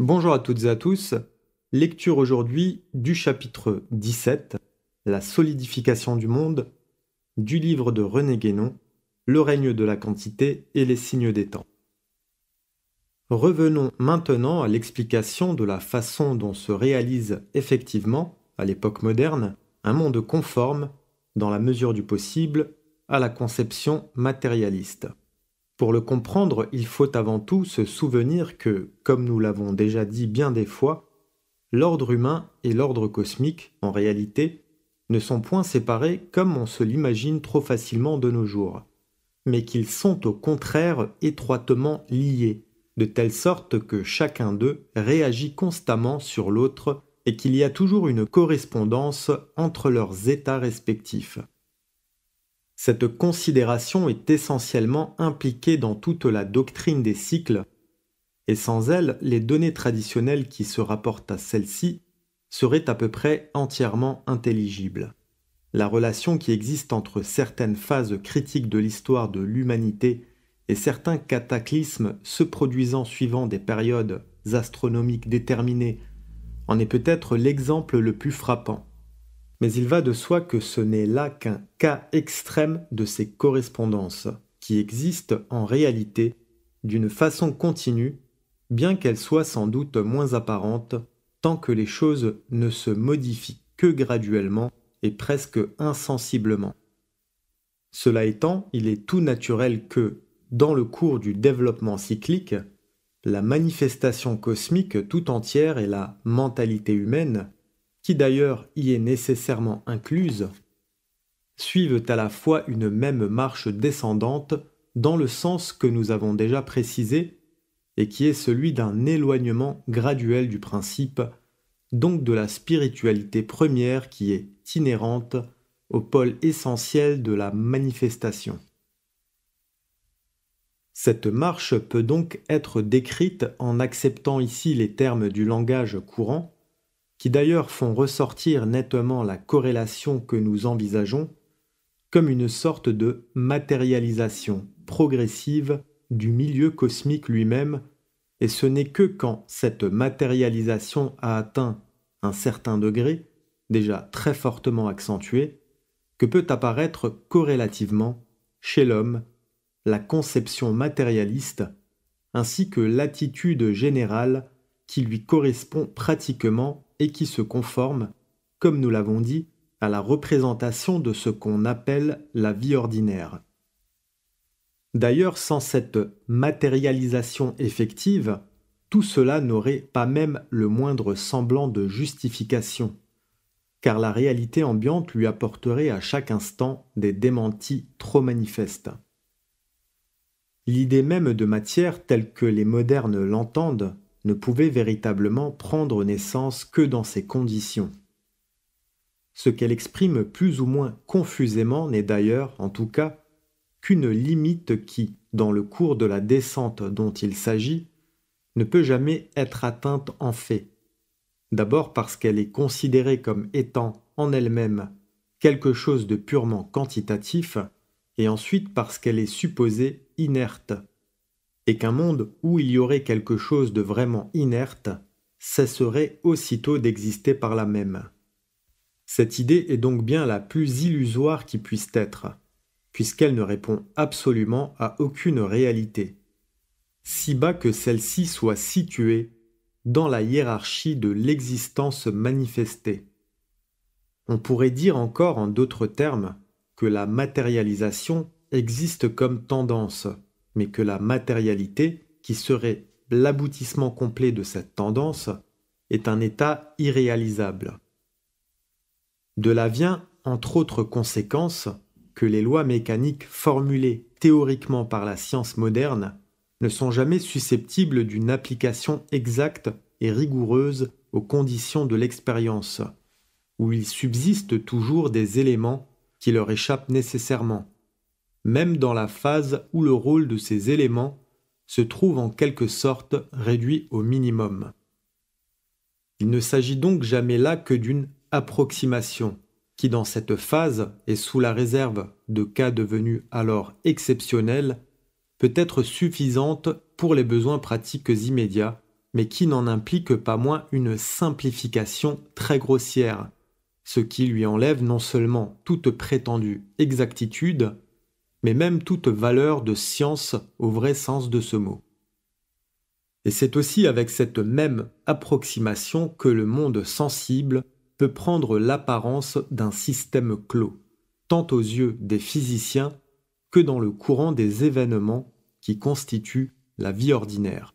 Bonjour à toutes et à tous. Lecture aujourd'hui du chapitre 17, La solidification du monde, du livre de René Guénon, Le règne de la quantité et les signes des temps. Revenons maintenant à l'explication de la façon dont se réalise effectivement, à l'époque moderne, un monde conforme, dans la mesure du possible, à la conception matérialiste. Pour le comprendre, il faut avant tout se souvenir que, comme nous l'avons déjà dit bien des fois, l'ordre humain et l'ordre cosmique, en réalité, ne sont point séparés comme on se l'imagine trop facilement de nos jours, mais qu'ils sont au contraire étroitement liés, de telle sorte que chacun d'eux réagit constamment sur l'autre et qu'il y a toujours une correspondance entre leurs états respectifs. Cette considération est essentiellement impliquée dans toute la doctrine des cycles, et sans elle, les données traditionnelles qui se rapportent à celle-ci seraient à peu près entièrement intelligibles. La relation qui existe entre certaines phases critiques de l'histoire de l'humanité et certains cataclysmes se produisant suivant des périodes astronomiques déterminées en est peut-être l'exemple le plus frappant. Mais il va de soi que ce n'est là qu'un cas extrême de ces correspondances, qui existent en réalité d'une façon continue, bien qu'elles soient sans doute moins apparentes, tant que les choses ne se modifient que graduellement et presque insensiblement. Cela étant, il est tout naturel que, dans le cours du développement cyclique, la manifestation cosmique tout entière et la mentalité humaine, qui d'ailleurs y est nécessairement incluse, suivent à la fois une même marche descendante dans le sens que nous avons déjà précisé et qui est celui d'un éloignement graduel du principe, donc de la spiritualité première qui est inhérente au pôle essentiel de la manifestation. Cette marche peut donc être décrite en acceptant ici les termes du langage courant, qui d'ailleurs font ressortir nettement la corrélation que nous envisageons, comme une sorte de matérialisation progressive du milieu cosmique lui-même, et ce n'est que quand cette matérialisation a atteint un certain degré, déjà très fortement accentué, que peut apparaître corrélativement, chez l'homme, la conception matérialiste, ainsi que l'attitude générale qui lui correspond pratiquement et qui se conforme, comme nous l'avons dit, à la représentation de ce qu'on appelle la vie ordinaire. D'ailleurs, sans cette matérialisation effective, tout cela n'aurait pas même le moindre semblant de justification, car la réalité ambiante lui apporterait à chaque instant des démentis trop manifestes. L'idée même de matière telle que les modernes l'entendent ne pouvait véritablement prendre naissance que dans ces conditions. Ce qu'elle exprime plus ou moins confusément n'est d'ailleurs, en tout cas, qu'une limite qui, dans le cours de la descente dont il s'agit, ne peut jamais être atteinte en fait. D'abord parce qu'elle est considérée comme étant en elle-même quelque chose de purement quantitatif, et ensuite parce qu'elle est supposée inerte, et qu'un monde où il y aurait quelque chose de vraiment inerte cesserait aussitôt d'exister par là même. Cette idée est donc bien la plus illusoire qui puisse être, puisqu'elle ne répond absolument à aucune réalité, si bas que celle-ci soit située dans la hiérarchie de l'existence manifestée. On pourrait dire encore en d'autres termes que la matérialisation existe comme tendance, mais que la matérialité, qui serait l'aboutissement complet de cette tendance, est un état irréalisable. De là vient, entre autres conséquences, que les lois mécaniques formulées théoriquement par la science moderne ne sont jamais susceptibles d'une application exacte et rigoureuse aux conditions de l'expérience, où il subsiste toujours des éléments qui leur échappent nécessairement, même dans la phase où le rôle de ces éléments se trouve en quelque sorte réduit au minimum. Il ne s'agit donc jamais là que d'une approximation, qui dans cette phase et sous la réserve de cas devenus alors exceptionnels, peut être suffisante pour les besoins pratiques immédiats mais qui n'en implique pas moins une simplification très grossière, ce qui lui enlève non seulement toute prétendue exactitude, mais même toute valeur de science au vrai sens de ce mot. Et c'est aussi avec cette même approximation que le monde sensible peut prendre l'apparence d'un système clos, tant aux yeux des physiciens que dans le courant des événements qui constituent la vie ordinaire.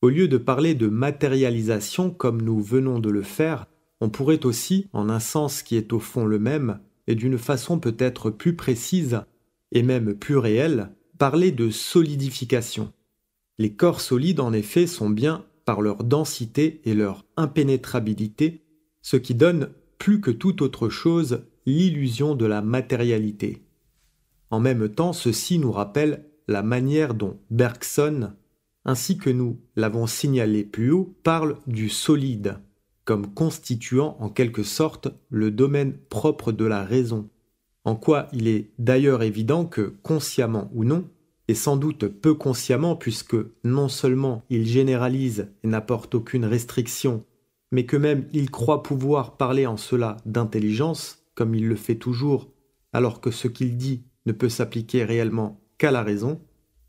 Au lieu de parler de matérialisation comme nous venons de le faire, on pourrait aussi, en un sens qui est au fond le même, et d'une façon peut-être plus précise, et même plus réelle, parler de solidification. Les corps solides, en effet, sont bien, par leur densité et leur impénétrabilité, ce qui donne, plus que toute autre chose, l'illusion de la matérialité. En même temps, ceci nous rappelle la manière dont Bergson, ainsi que nous l'avons signalé plus haut, parle du solide, comme constituant en quelque sorte le domaine propre de la raison, en quoi il est d'ailleurs évident que, consciemment ou non, et sans doute peu consciemment puisque non seulement il généralise et n'apporte aucune restriction, mais que même il croit pouvoir parler en cela d'intelligence, comme il le fait toujours, alors que ce qu'il dit ne peut s'appliquer réellement qu'à la raison,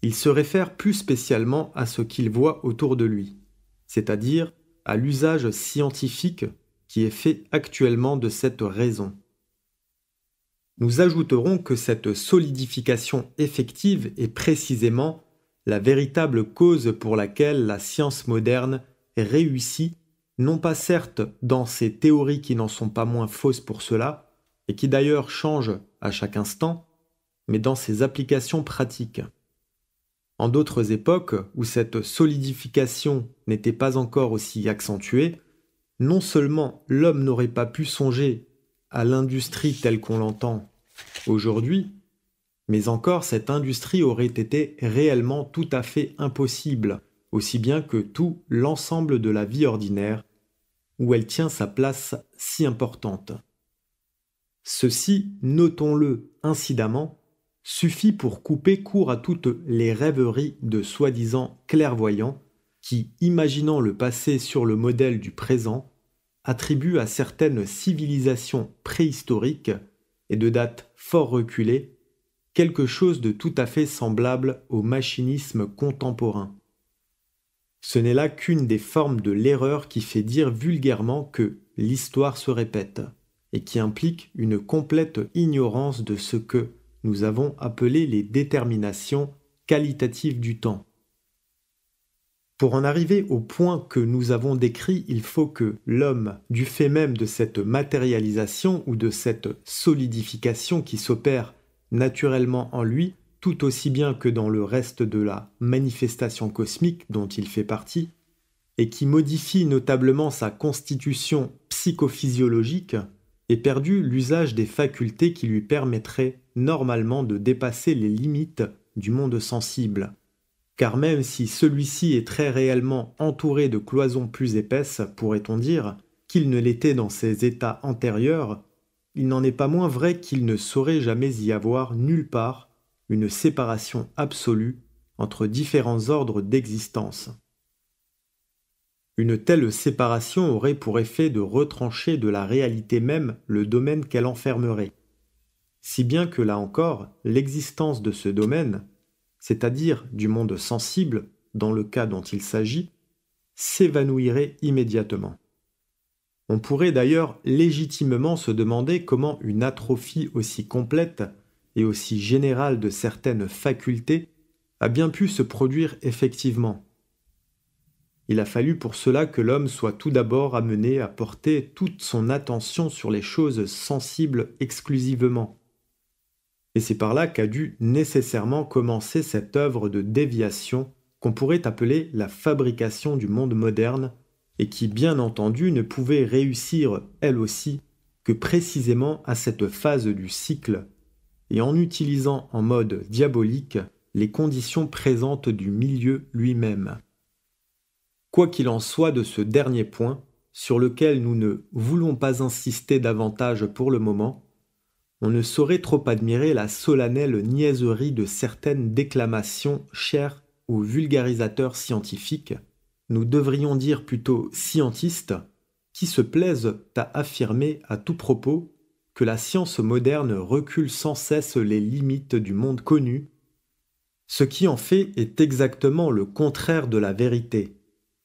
il se réfère plus spécialement à ce qu'il voit autour de lui, c'est-à-dire à l'usage scientifique qui est fait actuellement de cette raison. Nous ajouterons que cette solidification effective est précisément la véritable cause pour laquelle la science moderne réussit, non pas certes dans ses théories qui n'en sont pas moins fausses pour cela, et qui d'ailleurs changent à chaque instant, mais dans ses applications pratiques. En d'autres époques où cette solidification n'était pas encore aussi accentuée, non seulement l'homme n'aurait pas pu songer à l'industrie telle qu'on l'entend aujourd'hui, mais encore cette industrie aurait été réellement tout à fait impossible, aussi bien que tout l'ensemble de la vie ordinaire, où elle tient sa place si importante. Ceci, notons-le incidemment, suffit pour couper court à toutes les rêveries de soi-disant clairvoyants qui, imaginant le passé sur le modèle du présent, attribuent à certaines civilisations préhistoriques et de dates fort reculées quelque chose de tout à fait semblable au machinisme contemporain. Ce n'est là qu'une des formes de l'erreur qui fait dire vulgairement que l'histoire se répète et qui implique une complète ignorance de ce que nous avons appelé les déterminations qualitatives du temps. Pour en arriver au point que nous avons décrit, il faut que l'homme, du fait même de cette matérialisation ou de cette solidification qui s'opère naturellement en lui, tout aussi bien que dans le reste de la manifestation cosmique dont il fait partie, et qui modifie notablement sa constitution psychophysiologique, ait perdu l'usage des facultés qui lui permettraient normalement de dépasser les limites du monde sensible. Car même si celui-ci est très réellement entouré de cloisons plus épaisses, pourrait-on dire, qu'il ne l'était dans ses états antérieurs, il n'en est pas moins vrai qu'il ne saurait jamais y avoir nulle part une séparation absolue entre différents ordres d'existence. Une telle séparation aurait pour effet de retrancher de la réalité même le domaine qu'elle enfermerait, si bien que là encore, l'existence de ce domaine, c'est-à-dire du monde sensible, dans le cas dont il s'agit, s'évanouirait immédiatement. On pourrait d'ailleurs légitimement se demander comment une atrophie aussi complète et aussi générale de certaines facultés a bien pu se produire effectivement. Il a fallu pour cela que l'homme soit tout d'abord amené à porter toute son attention sur les choses sensibles exclusivement. Et c'est par là qu'a dû nécessairement commencer cette œuvre de déviation qu'on pourrait appeler la fabrication du monde moderne, et qui, bien entendu, ne pouvait réussir, elle aussi, que précisément à cette phase du cycle, et en utilisant en mode diabolique les conditions présentes du milieu lui-même. Quoi qu'il en soit de ce dernier point, sur lequel nous ne voulons pas insister davantage pour le moment, on ne saurait trop admirer la solennelle niaiserie de certaines déclamations chères aux vulgarisateurs scientifiques, nous devrions dire plutôt scientistes, qui se plaisent à affirmer à tout propos que la science moderne recule sans cesse les limites du monde connu, ce qui en fait est exactement le contraire de la vérité.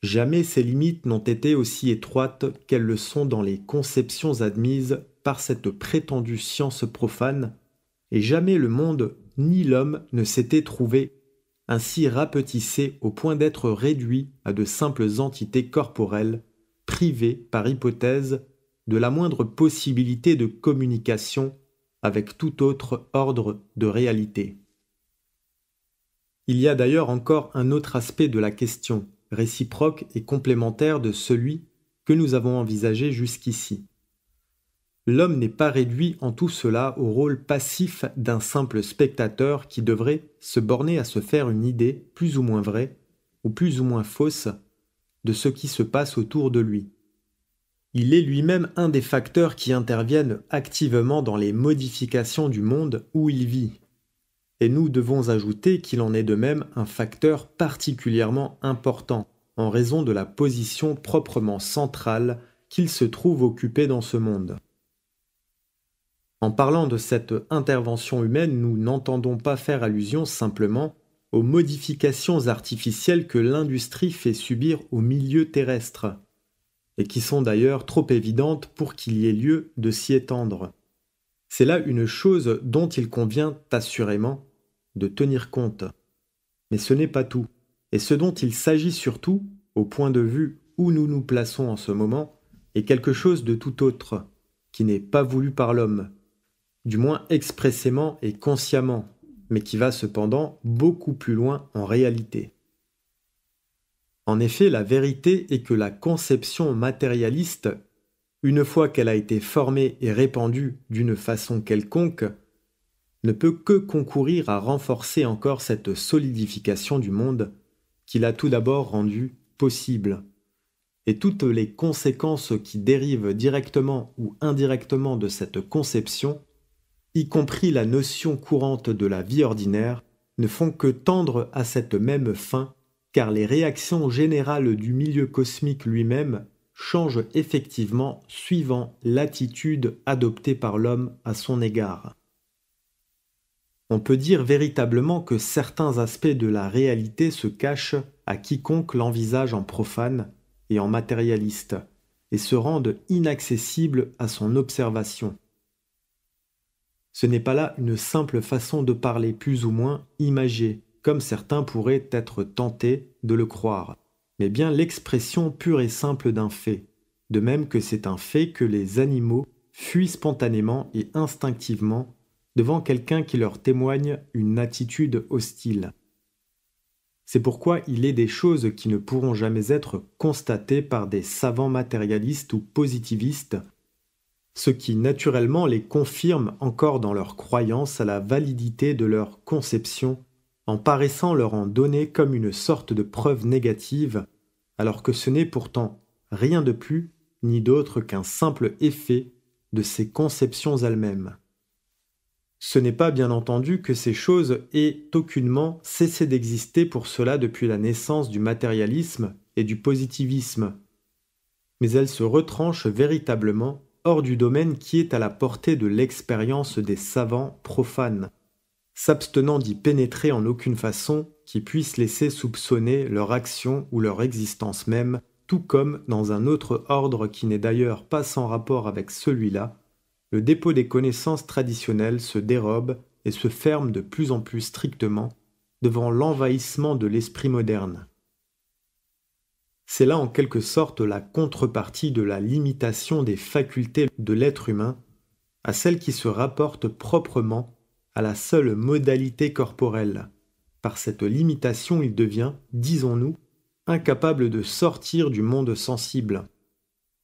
Jamais ces limites n'ont été aussi étroites qu'elles le sont dans les conceptions admises par cette prétendue science profane, et jamais le monde ni l'homme ne s'était trouvé ainsi rapetissé au point d'être réduit à de simples entités corporelles, privées, par hypothèse, de la moindre possibilité de communication avec tout autre ordre de réalité. Il y a d'ailleurs encore un autre aspect de la question, réciproque et complémentaire de celui que nous avons envisagé jusqu'ici. L'homme n'est pas réduit en tout cela au rôle passif d'un simple spectateur qui devrait se borner à se faire une idée plus ou moins vraie ou plus ou moins fausse de ce qui se passe autour de lui. Il est lui-même un des facteurs qui interviennent activement dans les modifications du monde où il vit. Et nous devons ajouter qu'il en est de même un facteur particulièrement important en raison de la position proprement centrale qu'il se trouve occupé dans ce monde. En parlant de cette intervention humaine, nous n'entendons pas faire allusion simplement aux modifications artificielles que l'industrie fait subir au milieu terrestre, et qui sont d'ailleurs trop évidentes pour qu'il y ait lieu de s'y étendre. C'est là une chose dont il convient assurément de tenir compte. Mais ce n'est pas tout, et ce dont il s'agit surtout, au point de vue où nous nous plaçons en ce moment, est quelque chose de tout autre, qui n'est pas voulu par l'homme, du moins expressément et consciemment, mais qui va cependant beaucoup plus loin en réalité. En effet, la vérité est que la conception matérialiste, une fois qu'elle a été formée et répandue d'une façon quelconque, ne peut que concourir à renforcer encore cette solidification du monde qu'il a tout d'abord rendu possible. Et toutes les conséquences qui dérivent directement ou indirectement de cette conception, y compris la notion courante de la vie ordinaire, ne font que tendre à cette même fin, car les réactions générales du milieu cosmique lui-même changent effectivement suivant l'attitude adoptée par l'homme à son égard. On peut dire véritablement que certains aspects de la réalité se cachent à quiconque l'envisage en profane et en matérialiste, et se rendent inaccessibles à son observation. Ce n'est pas là une simple façon de parler plus ou moins imagée, comme certains pourraient être tentés de le croire, mais bien l'expression pure et simple d'un fait, de même que c'est un fait que les animaux fuient spontanément et instinctivement devant quelqu'un qui leur témoigne une attitude hostile. C'est pourquoi il est des choses qui ne pourront jamais être constatées par des savants matérialistes ou positivistes, ce qui naturellement les confirme encore dans leur croyance à la validité de leur conception, en paraissant leur en donner comme une sorte de preuve négative, alors que ce n'est pourtant rien de plus ni d'autre qu'un simple effet de ces conceptions elles-mêmes. Ce n'est pas bien entendu que ces choses aient aucunement cessé d'exister pour cela depuis la naissance du matérialisme et du positivisme, mais elles se retranchent véritablement hors du domaine qui est à la portée de l'expérience des savants profanes, s'abstenant d'y pénétrer en aucune façon qui puisse laisser soupçonner leur action ou leur existence même, tout comme dans un autre ordre qui n'est d'ailleurs pas sans rapport avec celui-là, le dépôt des connaissances traditionnelles se dérobe et se ferme de plus en plus strictement devant l'envahissement de l'esprit moderne. C'est là en quelque sorte la contrepartie de la limitation des facultés de l'être humain à celle qui se rapporte proprement à la seule modalité corporelle. Par cette limitation, il devient, disons-nous, incapable de sortir du monde sensible.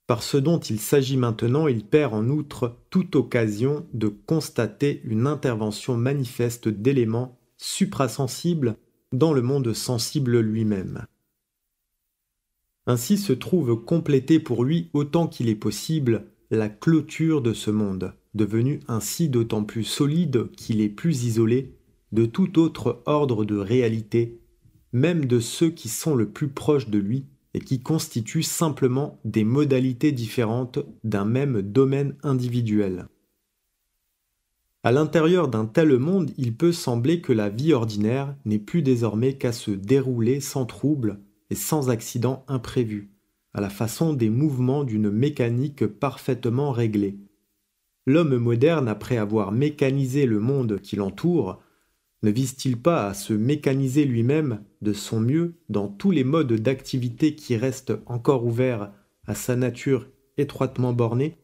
Par ce dont il s'agit maintenant, il perd en outre toute occasion de constater une intervention manifeste d'éléments suprasensibles dans le monde sensible lui-même. Ainsi se trouve complétée pour lui autant qu'il est possible la clôture de ce monde, devenu ainsi d'autant plus solide qu'il est plus isolé de tout autre ordre de réalité, même de ceux qui sont le plus proches de lui, et qui constituent simplement des modalités différentes d'un même domaine individuel. À l'intérieur d'un tel monde, il peut sembler que la vie ordinaire n'est plus désormais qu'à se dérouler sans trouble et sans accident imprévu, à la façon des mouvements d'une mécanique parfaitement réglée. L'homme moderne, après avoir mécanisé le monde qui l'entoure, ne vise-t-il pas à se mécaniser lui-même de son mieux dans tous les modes d'activité qui restent encore ouverts à sa nature étroitement bornée?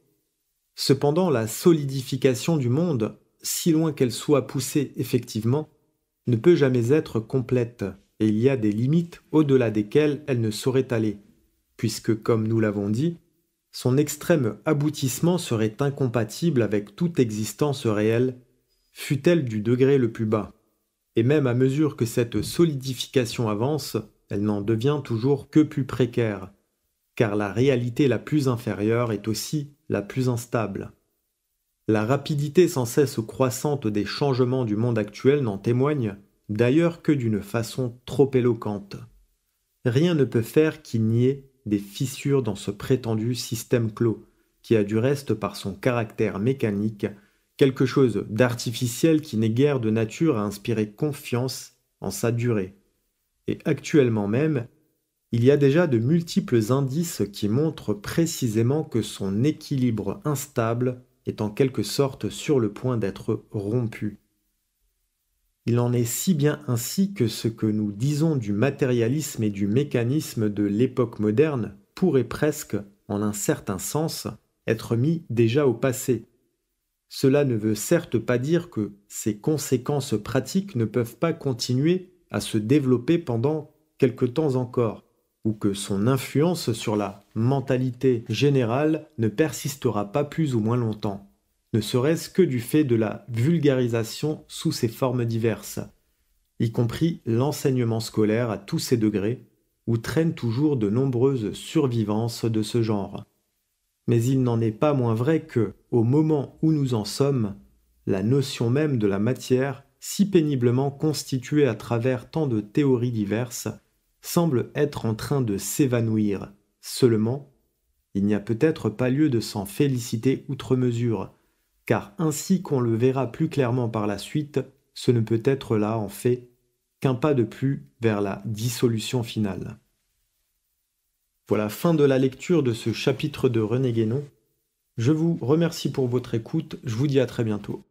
Cependant, la solidification du monde, si loin qu'elle soit poussée effectivement, ne peut jamais être complète, et il y a des limites au-delà desquelles elle ne saurait aller, puisque, comme nous l'avons dit, son extrême aboutissement serait incompatible avec toute existence réelle, fût-elle du degré le plus bas. Et même à mesure que cette solidification avance, elle n'en devient toujours que plus précaire, car la réalité la plus inférieure est aussi la plus instable. La rapidité sans cesse croissante des changements du monde actuel n'en témoigne d'ailleurs que d'une façon trop éloquente. Rien ne peut faire qu'il n'y ait des fissures dans ce prétendu système clos, qui a du reste par son caractère mécanique quelque chose d'artificiel qui n'est guère de nature à inspirer confiance en sa durée. Et actuellement même, il y a déjà de multiples indices qui montrent précisément que son équilibre instable est en quelque sorte sur le point d'être rompu. Il en est si bien ainsi que ce que nous disons du matérialisme et du mécanisme de l'époque moderne pourrait presque, en un certain sens, être mis déjà au passé. Cela ne veut certes pas dire que ces conséquences pratiques ne peuvent pas continuer à se développer pendant quelque temps encore, ou que son influence sur la mentalité générale ne persistera pas plus ou moins longtemps, ne serait-ce que du fait de la vulgarisation sous ses formes diverses, y compris l'enseignement scolaire à tous ses degrés, où traînent toujours de nombreuses survivances de ce genre. Mais il n'en est pas moins vrai que, au moment où nous en sommes, la notion même de la matière, si péniblement constituée à travers tant de théories diverses, semble être en train de s'évanouir. Seulement, il n'y a peut-être pas lieu de s'en féliciter outre mesure, car ainsi qu'on le verra plus clairement par la suite, ce ne peut être là, en fait, qu'un pas de plus vers la dissolution finale. Voilà, fin de la lecture de ce chapitre de René Guénon. Je vous remercie pour votre écoute, je vous dis à très bientôt.